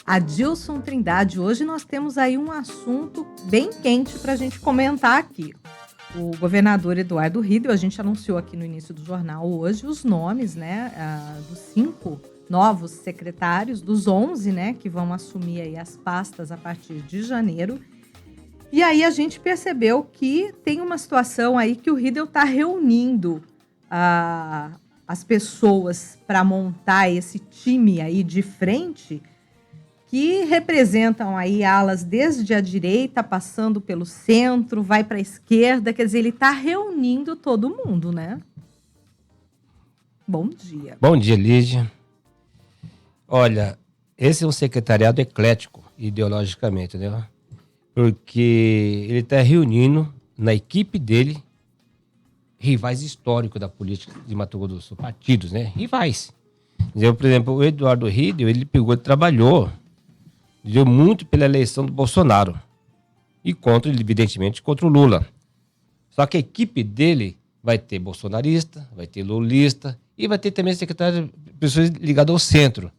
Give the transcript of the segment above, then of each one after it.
Adilson Trindade. Hoje nós temos aí um assunto bem quente para a gente comentar aqui. O governador Eduardo Riedel, a gente anunciou aqui no início do jornal hoje os nomes, né, dos 5 novos secretários, dos 11, né, que vão assumir aí as pastas a partir de janeiro. E aí a gente percebeu que tem uma situação aí que o Riedel está reunindo as pessoas para montar esse time aí de frente, que representam aí alas desde a direita, passando pelo centro, vai para a esquerda, quer dizer, ele está reunindo todo mundo, né? Bom dia. Bom dia, Lígia. Olha, esse é um secretariado eclético, ideologicamente, né? Porque ele está reunindo na equipe dele rivais históricos da política de Mato Grosso do Sul, partidos, né? Rivais. Por exemplo, o Eduardo Riedel, ele trabalhou, deu muito pela eleição do Bolsonaro e contra, evidentemente, contra o Lula. Só que a equipe dele vai ter bolsonarista, vai ter lulista e vai ter também secretário de pessoas ligadas ao centro,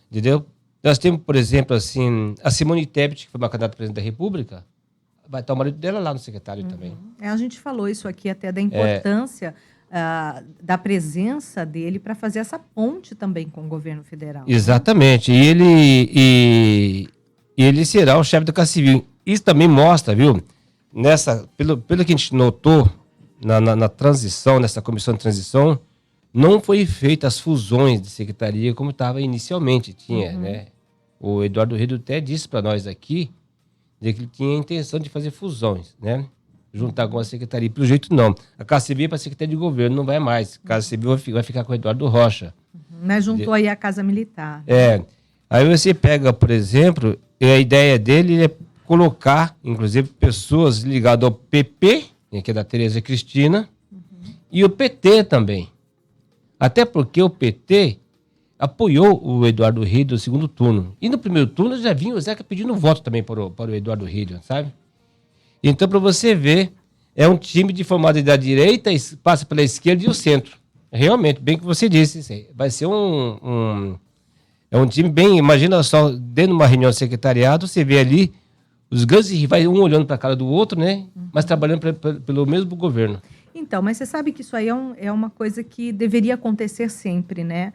entendeu? Nós temos, por exemplo, assim, a Simone Tebet, que foi uma candidata a presidente da República, vai estar o marido dela lá no secretário também. A gente falou isso aqui até da importância da presença dele para fazer essa ponte também com o governo federal. Exatamente. Né? E ele será o chefe da Casa Civil. Isso também mostra, viu? Pelo que a gente notou na transição, nessa comissão de transição, não foi feita as fusões de secretaria como estava inicialmente. Tinha, né? O Eduardo Riedel até disse para nós aqui que ele tinha a intenção de fazer fusões, né? Juntar com a secretaria. Pelo jeito, não. A Casa Civil é para a Secretaria de Governo, não vai mais. A Casa Civil vai ficar com o Eduardo Rocha. Mas juntou aí a Casa Militar. Aí você pega, por exemplo, a ideia dele é colocar, inclusive, pessoas ligadas ao PP, que é da Tereza Cristina, e o PT também. Até porque o PT apoiou o Eduardo Riedel no segundo turno. E no primeiro turno já vinha o Zeca pedindo voto também para o Eduardo Riedel, sabe? Então, para você ver, é um time de formado da direita, passa pela esquerda e o centro. Realmente, bem que você disse, vai ser é um time bem... Imagina só, dentro de uma reunião de secretariado, você vê ali os grandes rivais, um olhando para a cara do outro, né? Mas trabalhando pelo mesmo governo. Então, mas você sabe que isso aí é uma coisa que deveria acontecer sempre, né?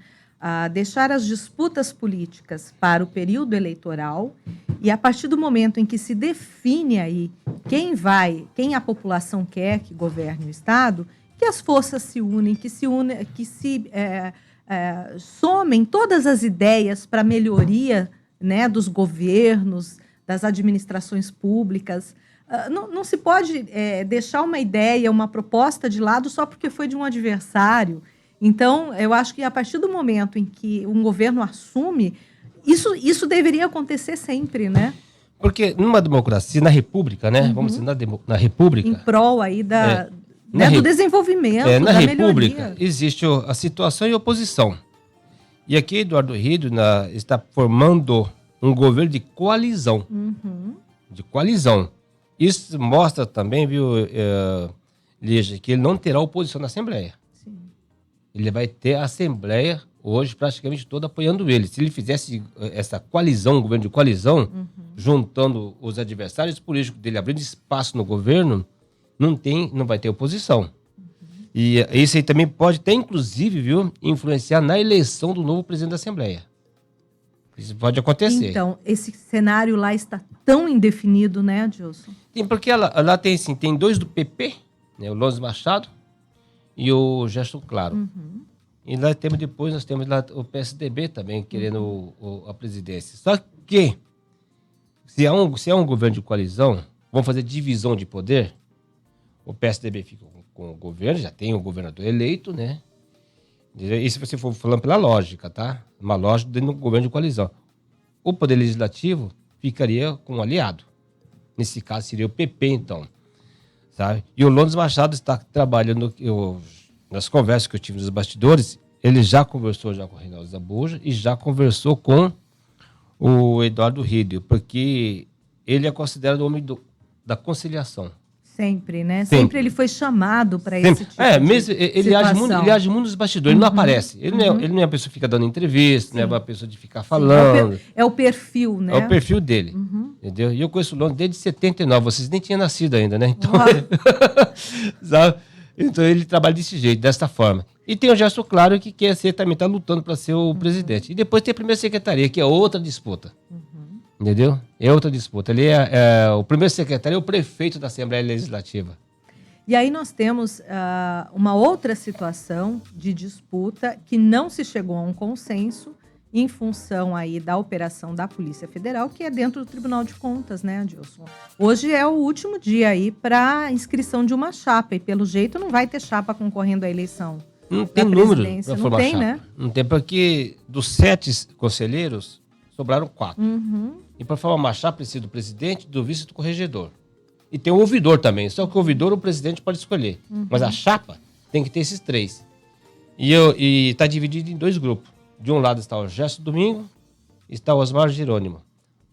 Deixar as disputas políticas para o período eleitoral e a partir do momento em que se define aí quem a população quer que governe o Estado, que as forças se unem, que se somem todas as ideias para a melhoria, né, dos governos, das administrações públicas. Não se pode deixar uma ideia, uma proposta de lado só porque foi de um adversário. Então, eu acho que a partir do momento em que um governo assume, isso deveria acontecer sempre, né? Porque numa democracia, na república, né? Vamos dizer, na república... Em prol aí do desenvolvimento, da na república, melhoria. Existe a situação e a oposição. E aqui, Eduardo Riedel está formando um governo de coalizão. De coalizão. Isso mostra também, viu, Lígia, que ele não terá oposição na Assembleia. Ele vai ter a Assembleia hoje praticamente toda apoiando ele. Se ele fizesse essa coalizão, um governo de coalizão, juntando os adversários políticos dele, abrindo espaço no governo, não vai ter oposição. E isso aí também pode até, inclusive, viu, influenciar na eleição do novo presidente da Assembleia. Isso pode acontecer. Então, esse cenário lá está tão indefinido, né, Adilson? Sim, porque lá tem 2 do PP, né, o Lones Machado e o Gerson Claro. E lá nós temos lá o PSDB também querendo a presidência. Só que, se é um governo de coalizão, vamos fazer divisão de poder, o PSDB fica com o governo, já tem o governador eleito, né? E se você for falando pela lógica, tá? Uma lógica dentro do governo de coalizão. O Poder Legislativo ficaria com um aliado. Nesse caso, seria o PP, então. Sabe? E o Lones Machado está trabalhando, nas conversas que eu tive nos bastidores, ele já conversou com o Reinaldo Zambuja e já conversou com o Eduardo Riedel, porque ele é considerado o homem da conciliação. Sempre, né? Sempre. Sempre ele foi chamado para esse tipo de mesmo, ele age muito nos bastidores, ele não aparece. Ele não é uma pessoa que fica dando entrevista, não é uma pessoa de ficar falando. É o perfil, né? É o perfil dele, entendeu? E eu conheço o Londres desde 79, vocês nem tinham nascido ainda, né? Então, sabe? Então ele trabalha desse jeito, desta forma. E tem o Gerson Claro que quer ser, também está lutando para ser o presidente. E depois tem a primeira secretaria, que é outra disputa. Entendeu? É outra disputa. Ele o primeiro secretário é o prefeito da Assembleia Legislativa. E aí nós temos uma outra situação de disputa que não se chegou a um consenso em função aí da operação da Polícia Federal, que é dentro do Tribunal de Contas, né, Adilson? Hoje é o último dia aí para inscrição de uma chapa e pelo jeito não vai ter chapa concorrendo à eleição. Não tem número para formar tem, chapa. Né? Não tem, porque dos 7 conselheiros, sobraram 4. E para formar uma chapa precisa do presidente, do vice e do corregedor. E tem o ouvidor também. Só que o ouvidor o presidente pode escolher. Mas a chapa tem que ter esses 3. E está dividido em 2 grupos. De um lado está o Gerson Domingo e está o Osmar Jerônimo.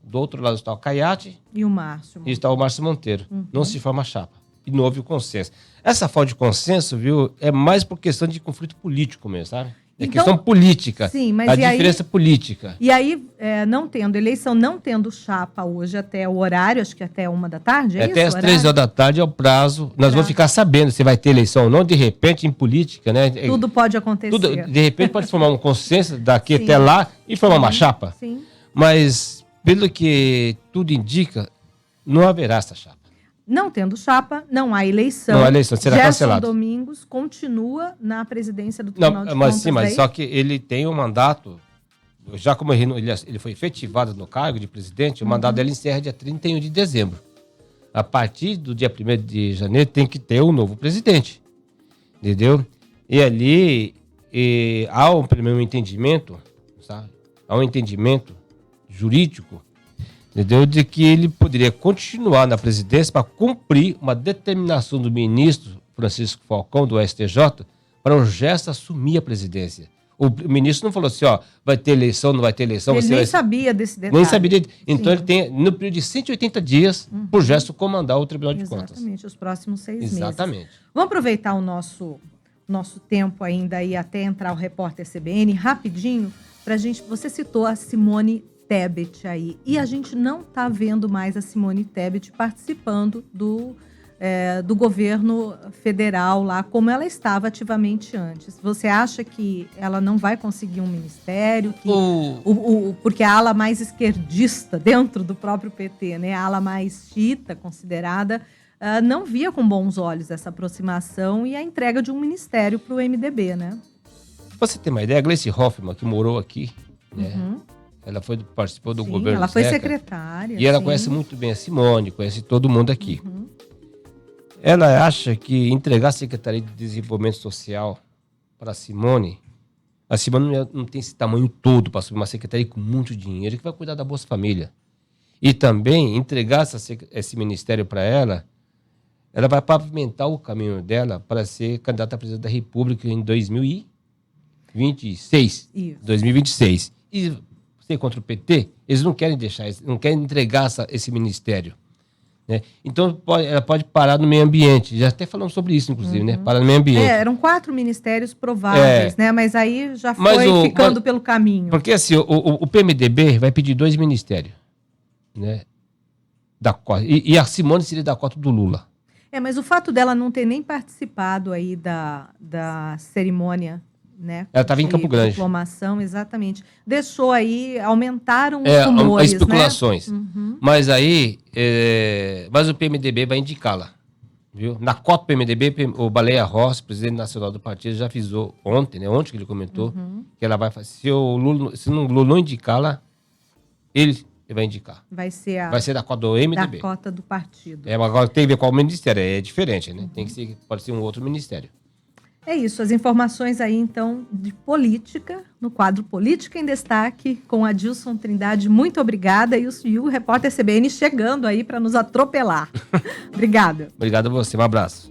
Do outro lado está o Caiate e o Márcio. E está o Márcio Monteiro. Não se forma chapa. E não houve o consenso. Essa falta de consenso, viu, é mais por questão de conflito político mesmo, sabe? É então, questão política. Sim, mas a diferença política. E aí, não tendo eleição, não tendo chapa hoje até o horário, acho que até 1h, é até isso? Até as 3h é o prazo. Nós vamos ficar sabendo se vai ter eleição ou não. De repente, em política, né? Tudo pode acontecer. De repente, pode formar um consenso daqui até lá e formar uma chapa. Sim. Mas, pelo que tudo indica, não haverá essa chapa. Não tendo chapa, não há eleição. Não há eleição, será cancelado. Gerson Domingos continua na presidência do Tribunal de Contas. Sim, mas só que ele tem um mandato, já como ele foi efetivado no cargo de presidente, o mandato dele encerra dia 31 de dezembro. A partir do dia 1º de janeiro tem que ter um novo presidente. Entendeu? E ali há um primeiro entendimento, sabe? Há um entendimento jurídico, entendeu? De que ele poderia continuar na presidência para cumprir uma determinação do ministro Francisco Falcão, do STJ, para o Gerson assumir a presidência. O ministro não falou assim, vai ter eleição, não vai ter eleição. Ele nem sabia desse detalhe. Nem sabia. Então ele tem, no período de 180 dias, para o Gerson comandar o Tribunal de Contas. Exatamente, os próximos 6 meses. Exatamente. Vamos aproveitar o nosso tempo ainda e até entrar o repórter CBN rapidinho, para gente. Você citou a Simone Tebet aí. E a gente não está vendo mais a Simone Tebet participando do governo federal lá, como ela estava ativamente antes. Você acha que ela não vai conseguir um ministério? Porque a ala mais esquerdista dentro do próprio PT, né, a ala mais xiita considerada, não via com bons olhos essa aproximação e a entrega de um ministério para o MDB, né? Pra você ter uma ideia, a Gleice Hoffmann, que morou aqui, né? Ela participou do governo. Ela foi secretária. E ela conhece muito bem a Simone, conhece todo mundo aqui. Ela acha que entregar a Secretaria de Desenvolvimento Social para a Simone não tem esse tamanho todo para assumir uma secretaria com muito dinheiro que vai cuidar da Bolsa Família. E também entregar esse ministério para ela vai pavimentar o caminho dela para ser candidata a presidente da República em 2026. Isso. 2026. E contra o PT, eles não querem deixar, não querem entregar esse ministério. Né? Então, ela pode parar no meio ambiente. Já até falamos sobre isso, inclusive, né? Parar no meio ambiente. Eram 4 ministérios prováveis, né? Mas aí já foi ficando pelo caminho. Porque assim, o PMDB vai pedir 2 ministérios, né? Da cota. E a Simone seria da cota do Lula. Mas o fato dela não ter nem participado aí da cerimônia, né? Ela estava em Campo Grande. Diplomação, exatamente. Deixou aí, aumentaram os rumores, as especulações. Né? Mas aí, mas o PMDB vai indicá-la, viu? Na cota do PMDB, o Baleia Rossi, presidente nacional do partido, já avisou ontem, né? Ontem que ele comentou, que ela vai fazer. Se o Lula não indicá-la, ele vai indicar. Vai ser da cota do MDB. Da cota do partido. Agora tem que ver qual ministério, é diferente, né? Pode ser um outro ministério. É isso, as informações aí, então, de política, no quadro Política em Destaque, com Adilson Trindade. Muito obrigada. E o repórter CBN chegando aí para nos atropelar. Obrigada. Obrigado a você, um abraço.